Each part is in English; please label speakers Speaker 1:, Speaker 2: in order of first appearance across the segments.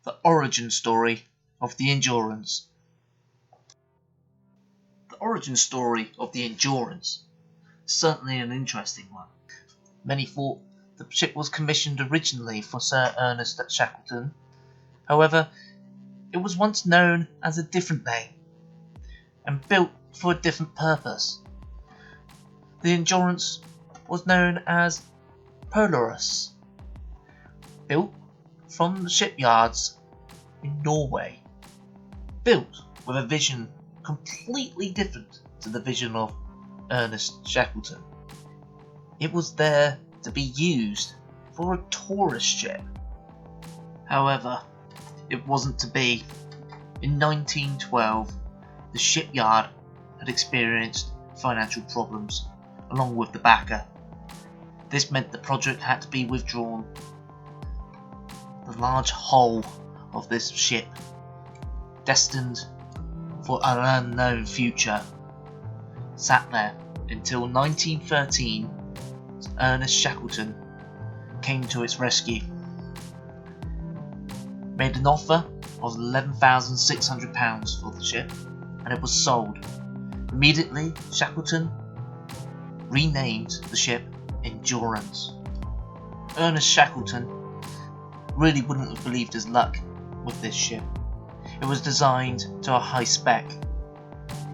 Speaker 1: The origin story of the Endurance. The origin story of the Endurance is certainly an interesting one. Many thought the ship was commissioned originally for Sir Ernest Shackleton. However, it was once known as a different name and built for a different purpose. The Endurance was known as Polaris, built from the shipyards in Norway, built with a vision completely different to the vision of Ernest Shackleton. It was there to be used for a tourist ship. However, it wasn't to be. In 1912, the shipyard had experienced financial problems along with the backer. This meant the project had to be withdrawn. The large hull of this ship, destined for an unknown future, sat there until 1913 as Ernest Shackleton came to its rescue. Made an offer of £11,600 for the ship, and it was sold. Immediately, Shackleton renamed the ship Endurance. Ernest Shackleton really wouldn't have believed his luck with this ship. It was designed to a high spec.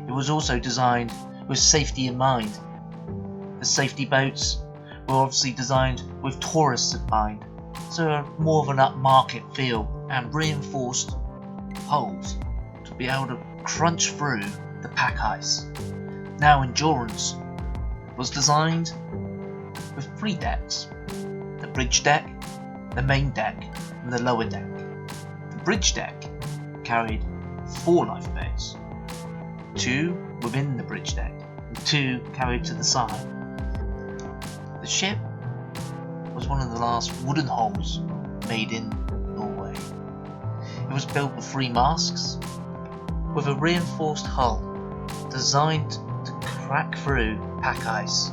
Speaker 1: It was also designed with safety in mind. The safety boats were obviously designed with tourists in mind, so more of an upmarket feel, and reinforced hulls to be able to crunch through the pack ice. Now Endurance was designed with 3 decks: the bridge deck, the main deck, and the lower deck. The bridge deck carried 4 lifeboats, 2 within the bridge deck and 2 carried to the side. The ship was one of the last wooden hulls made in Norway. It was built with 3 masts with a reinforced hull designed to crack through pack ice.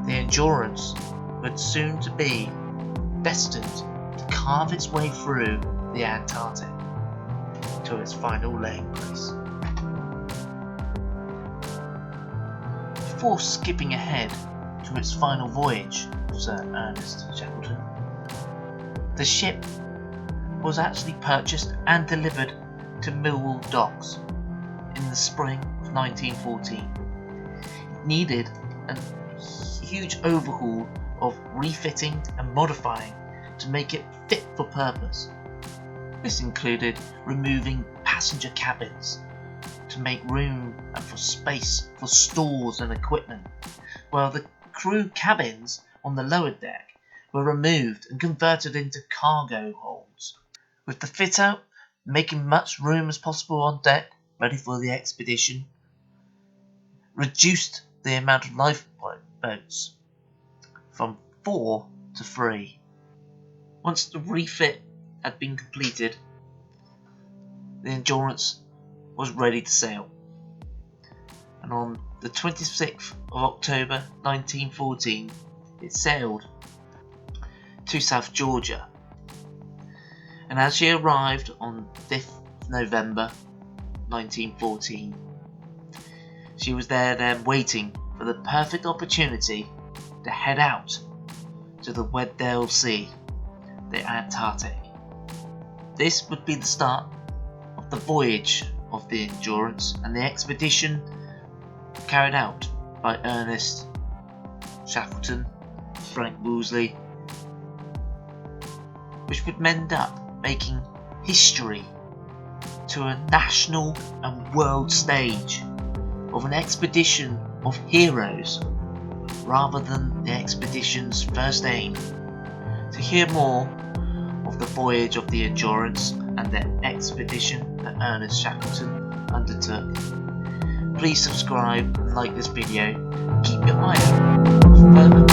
Speaker 1: The Endurance would soon to be destined to carve its way through the Antarctic to its final laying place. Before skipping ahead to its final voyage of Sir Ernest Shackleton, the ship was actually purchased and delivered to Millwall docks in the spring of 1914. It needed a huge overhaul of refitting and modifying to make it fit for purpose. This included removing passenger cabins to make room and for space for stores and equipment, while the crew cabins on the lower deck were removed and converted into cargo holds, with the fit out making much room as possible on deck ready for the expedition. Reduced the amount of lifeboats from 4 to 3. Once the refit had been completed, the Endurance was ready to sail, and on the 26th of October 1914 it sailed to South Georgia, and as she arrived on 5th November 1914, she was there then waiting for the perfect opportunity to head out to the Weddell Sea, the Antarctic. This would be the start of the voyage of the Endurance and the expedition carried out by Ernest Shackleton, Frank Worsley, which would end up making history to a national and world stage of an expedition of heroes rather than the expedition's first aim. To hear more of the voyage of the Endurance and the expedition that Ernest Shackleton undertook, please subscribe and like this video. Keep your eye out for further